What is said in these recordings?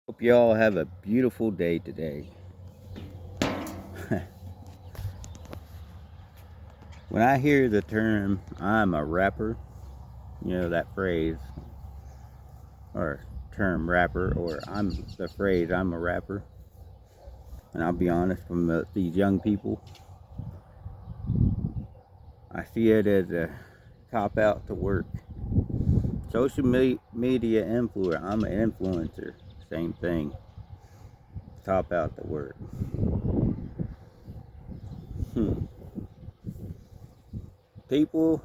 Hope you all have a beautiful day today. When I hear the term "I'm a rapper," that phrase or term rapper, or the phrase "I'm a rapper," and I'll be honest, from these young people, I see it as a cop out to work. Social media influencer, I'm an influencer, same thing. Cop out to work. People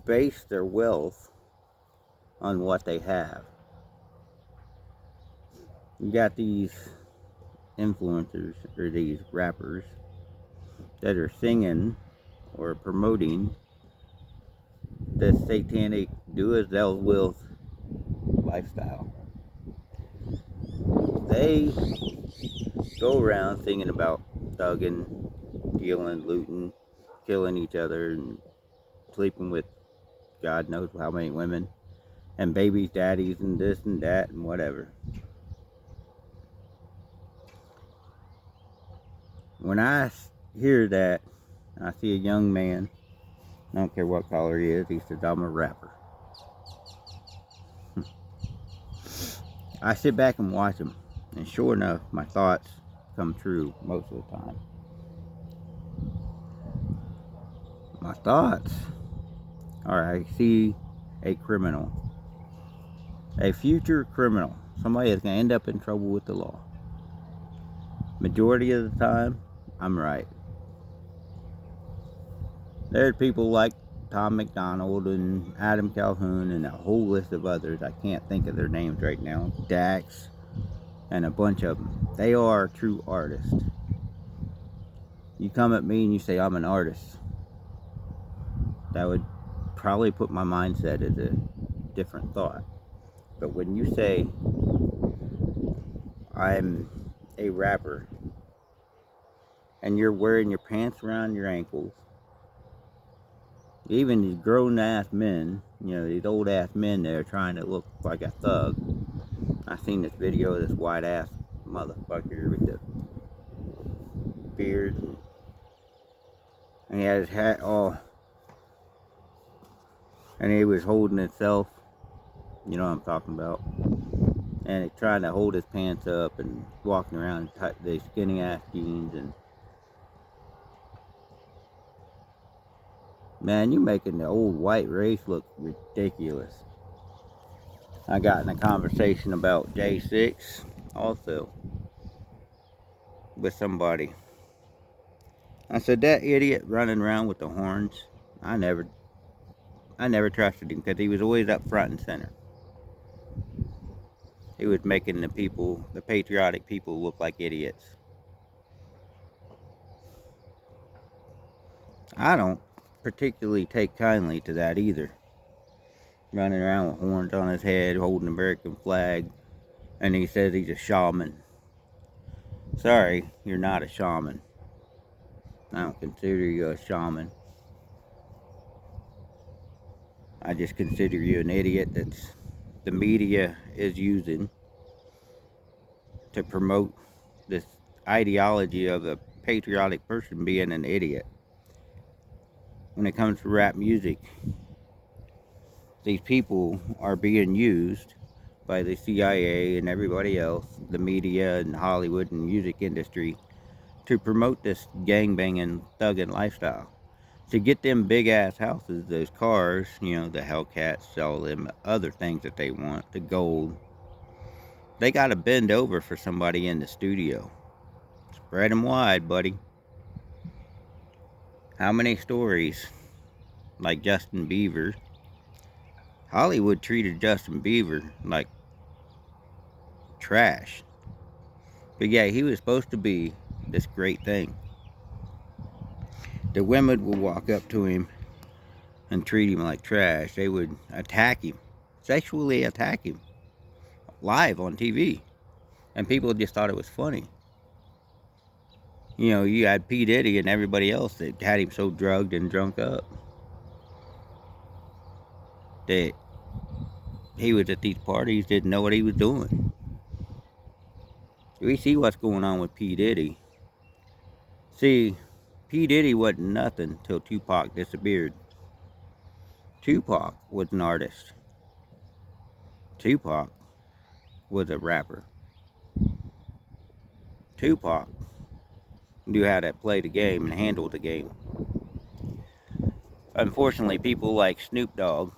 base their wealth on what they have. You got these influencers or these rappers that are singing or promoting the satanic do as thou wilt lifestyle. They go around singing about thugging, stealing, looting, killing each other, and sleeping with God knows how many women, and babies, daddies, and this and that, and whatever. When I hear that, I see a young man, I don't care what color he is, he says, "I'm a rapper." I sit back and watch him, and sure enough, my thoughts come true most of the time. My thoughts are, I see a criminal, a future criminal, somebody that's going to end up in trouble with the law. Majority of the time, I'm right. There's people like Tom McDonald and Adam Calhoun and a whole list of others. I can't think of their names right now. Dax and a bunch of them. They are true artists. You come at me and you say I'm an artist, that would probably put my mindset as a different thought. But when you say I'm a rapper and you're wearing your pants around your ankles, even these grown ass men, these old ass men that are trying to look like a thug. I seen this video of this white ass motherfucker with the beard, and he had his hat all, and he was holding himself, you know what I'm talking about, and he trying to hold his pants up and walking around in the skinny ass jeans. And man, you making the old white race look ridiculous. I got in a conversation about J6 also with somebody. I said, that idiot running around with the horns, I never trusted him because he was always up front and center. He was making the patriotic people, look like idiots. I don't particularly take kindly to that either. Running around with horns on his head, holding an American flag, and he says he's a shaman. Sorry, you're not a shaman. I don't consider you a shaman. I just consider you an idiot that's the media is using to promote this ideology of a patriotic person being an idiot. When it comes to rap music, these people are being used by the CIA and everybody else, the media and Hollywood and music industry, to promote this gangbanging, thugging lifestyle. To get them big ass houses, those cars, the Hellcats, all them other things that they want, the gold, they got to bend over for somebody in the studio. Spread them wide, buddy. How many stories, like Justin Bieber? Hollywood treated Justin Bieber like trash. But yeah, he was supposed to be this great thing. The women would walk up to him and treat him like trash. They would attack him, sexually attack him, live on TV. And people just thought it was funny. You had P. Diddy and everybody else that had him so drugged and drunk up that he was at these parties, didn't know what he was doing. We see what's going on with P. Diddy. See, P. Diddy wasn't nothing till Tupac disappeared. Tupac was an artist. Tupac was a rapper. Tupac knew how to play the game and handle the game. Unfortunately, people like Snoop Dogg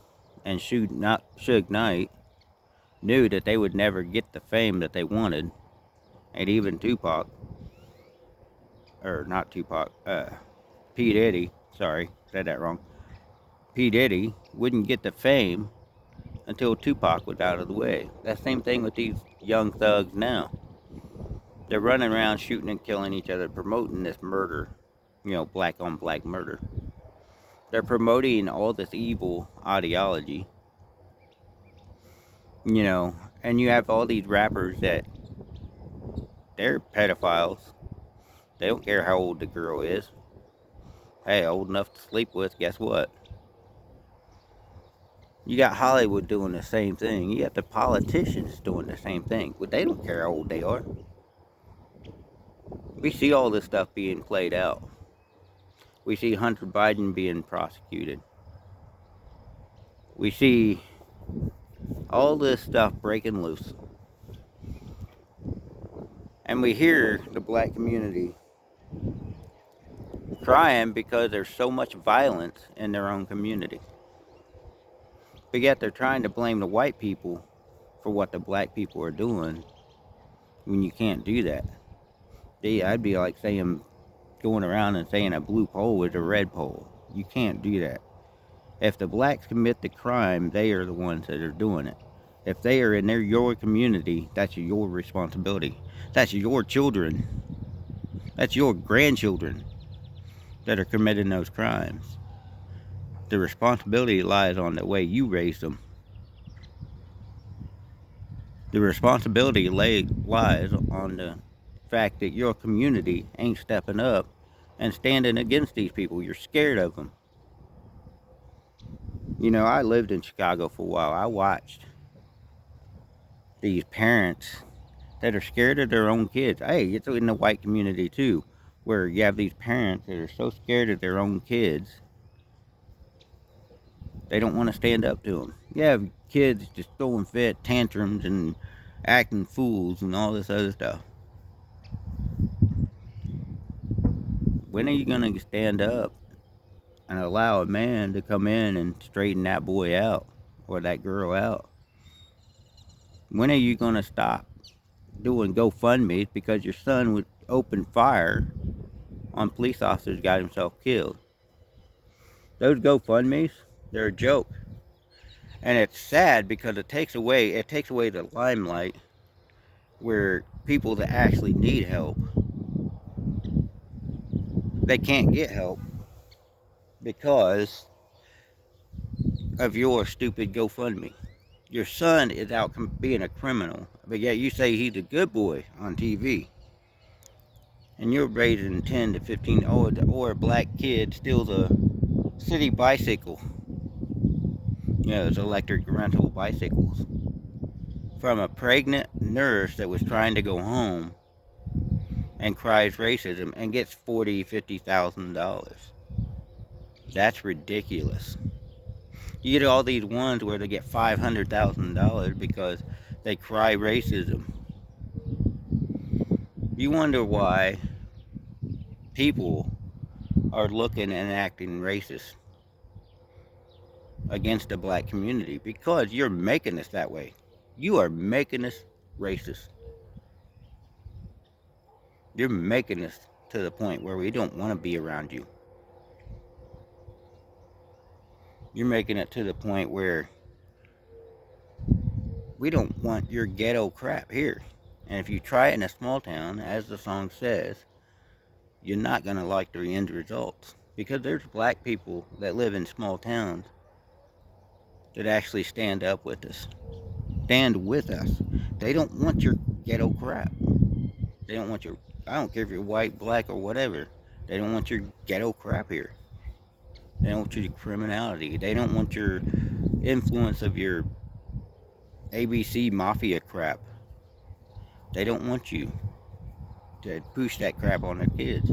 and Suge Knight knew that they would never get the fame that they wanted. And even Tupac, or not Tupac, P. Diddy, sorry, said that wrong. P. Diddy wouldn't get the fame until Tupac was out of the way. That same thing with these young thugs now. They're running around shooting and killing each other, promoting this murder, black on black murder. They're promoting all this evil ideology, and you have all these rappers that they're pedophiles. They don't care how old the girl is. Hey, old enough to sleep with, guess what? You got Hollywood doing the same thing. You got the politicians doing the same thing. But they don't care how old they are. We see all this stuff being played out. We see Hunter Biden being prosecuted. We see all this stuff breaking loose. And we hear the black community crying because there's so much violence in their own community. But yet they're trying to blame the white people for what the black people are doing when you can't do that. I'd be like going around and saying a blue pole is a red pole. You can't do that. If the blacks commit the crime, they are the ones that are doing it. If they are in your community, that's your responsibility. That's your children. That's your grandchildren that are committing those crimes. The responsibility lies on the way you raised them. The responsibility lies on the fact that your community ain't stepping up and standing against these people. You're scared of them. I lived in Chicago for a while. I watched these parents that are scared of their own kids. Hey, it's in the white community too, where you have these parents that are so scared of their own kids, they don't want to stand up to them. You have kids just throwing fit tantrums and acting fools and all this other stuff. When are you going to stand up and allow a man to come in and straighten that boy out or that girl out? When are you going to stop doing GoFundMes because your son would open fire on police officers, got himself killed? Those GoFundMes, they're a joke. And it's sad because it takes away the limelight where people that actually need help, they can't get help because of your stupid GoFundMe. Your son is out being a criminal, but yet you say he's a good boy on TV. And you're raising 10 to 15, or a black kid steals a city bicycle. Those electric rental bicycles. From a pregnant nurse that was trying to go home and cries racism and gets $40,000, $50,000. That's ridiculous. You get all these ones where they get $500,000 because they cry racism. You wonder why people are looking and acting racist against the black community, because you're making us that way. You are making us racist. You're making us to the point where we don't want to be around you. You're making it to the point where we don't want your ghetto crap here. And if you try it in a small town, as the song says, you're not going to like the end results. Because there's black people that live in small towns that actually stand up with us. Stand with us. They don't want your ghetto crap. They don't want your, I don't care if you're white, black, or whatever. They don't want your ghetto crap here. They don't want your criminality. They don't want your influence of your ABC mafia crap. They don't want you to push that crap on their kids.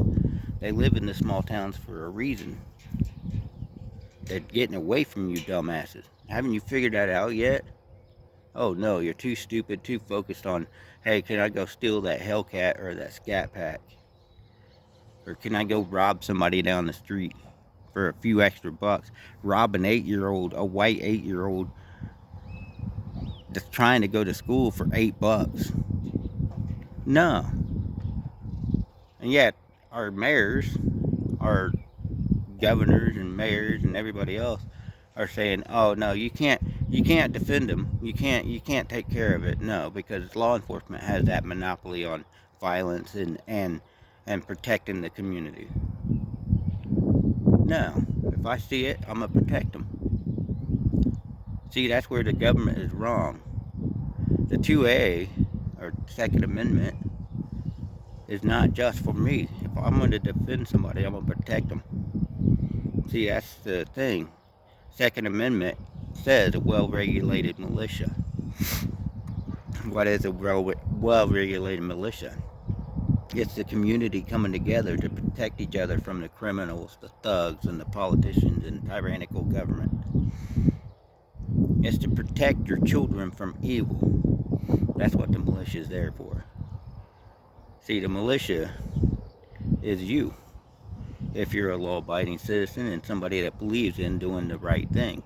They live in the small towns for a reason. They're getting away from you dumbasses. Haven't you figured that out yet? Oh no, you're too stupid, too focused on, hey, can I go steal that Hellcat or that Scat Pack? Or can I go rob somebody down the street for a few extra bucks? Rob an 8-year-old, a white 8-year-old that's trying to go to school for $8. No. And yet, our mayors, our governors and mayors and everybody else are saying, "Oh no, you can't defend them. You can't take care of it." No, because law enforcement has that monopoly on violence and protecting the community. No, if I see it, I'm gonna protect them. See, that's where the government is wrong. The 2A or Second Amendment is not just for me. If I'm going to defend somebody, I'm going to protect them. See, that's the thing. Second Amendment says a well-regulated militia. What is a well-regulated militia? It's the community coming together to protect each other from the criminals, the thugs, and the politicians and tyrannical government. It's to protect your children from evil. That's what the militia is there for. See, the militia is you. If you're a law-abiding citizen and somebody that believes in doing the right thing.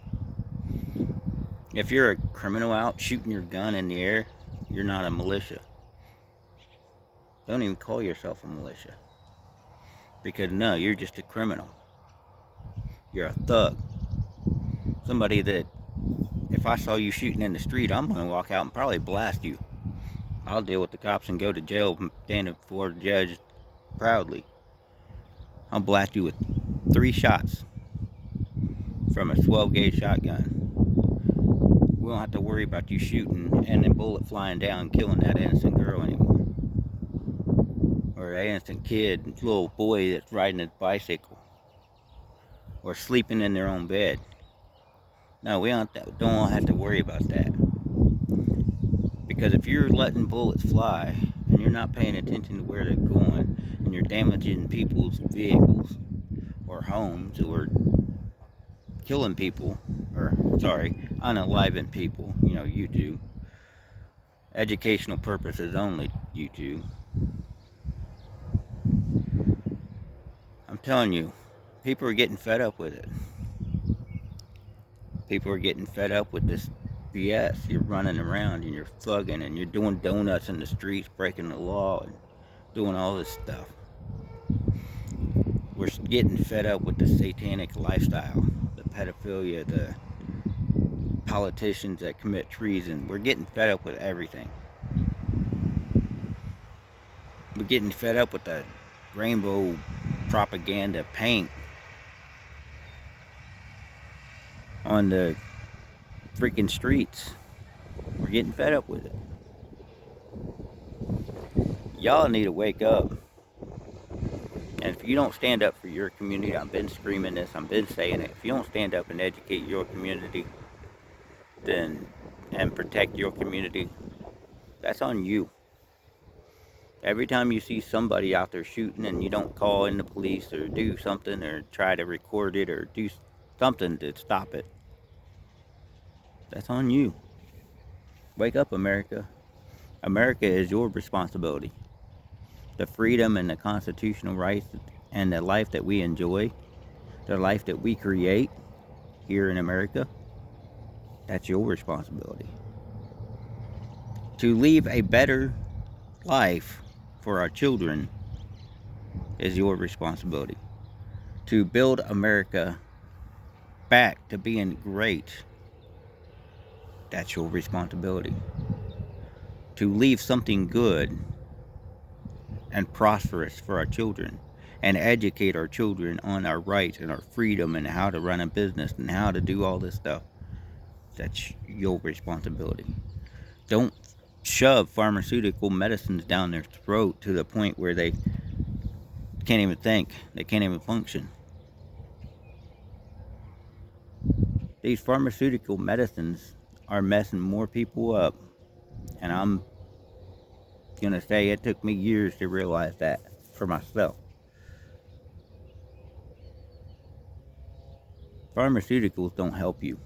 If you're a criminal out shooting your gun in the air, you're not a militia. Don't even call yourself a militia. Because no, you're just a criminal. You're a thug. Somebody that, if I saw you shooting in the street, I'm going to walk out and probably blast you. I'll deal with the cops and go to jail standing before the judge proudly. I'll blast you with 3 shots from a 12-gauge shotgun. We don't have to worry about you shooting and the bullet flying down, killing that innocent girl anymore. Or that innocent kid, little boy that's riding his bicycle. Or sleeping in their own bed. No, we don't have to worry about that. Because if you're letting bullets fly and you're not paying attention to where they're going and you're damaging people's vehicles or homes or killing people, or unaliving people, YouTube. Educational purposes only, YouTube. I'm telling you, people are getting fed up with it. People are getting fed up with this BS. You're running around and you're thugging and you're doing donuts in the streets, breaking the law and doing all this stuff. We're getting fed up with the satanic lifestyle, the pedophilia, the politicians that commit treason. We're getting fed up with everything. We're getting fed up with the rainbow propaganda paint on the freaking streets. We're getting fed up with it. Y'all need to wake up. And if you don't stand up for your community, I've been screaming this, I've been saying it. If you don't stand up and educate your community, and protect your community, that's on you. Every time you see somebody out there shooting and you don't call in the police or do something or try to record it or do something to stop it, that's on you. Wake up, America. America is your responsibility. The freedom and the constitutional rights and the life that we enjoy, the life that we create here in America, that's your responsibility. To leave a better life for our children is your responsibility. To build America back to being great, that's your responsibility. To leave something good and prosperous for our children and educate our children on our rights and our freedom and how to run a business and how to do all this stuff, that's your responsibility. Don't shove pharmaceutical medicines down their throat to the point where they can't even think, they can't even function. These pharmaceutical medicines are messing more people up. And I'm going to say it took me years to realize that for myself. Pharmaceuticals don't help you.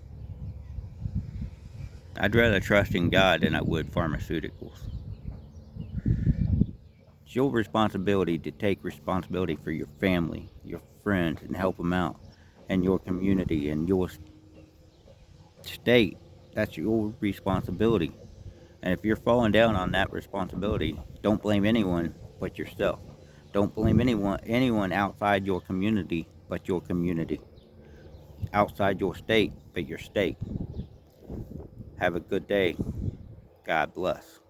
I'd rather trust in God than I would pharmaceuticals. It's your responsibility to take responsibility for your family, your friends, and help them out, and your community and your state. That's your responsibility. And if you're falling down on that responsibility, don't blame anyone but yourself. Don't blame anyone outside your community but your community. Outside your state but your state. Have a good day. God bless.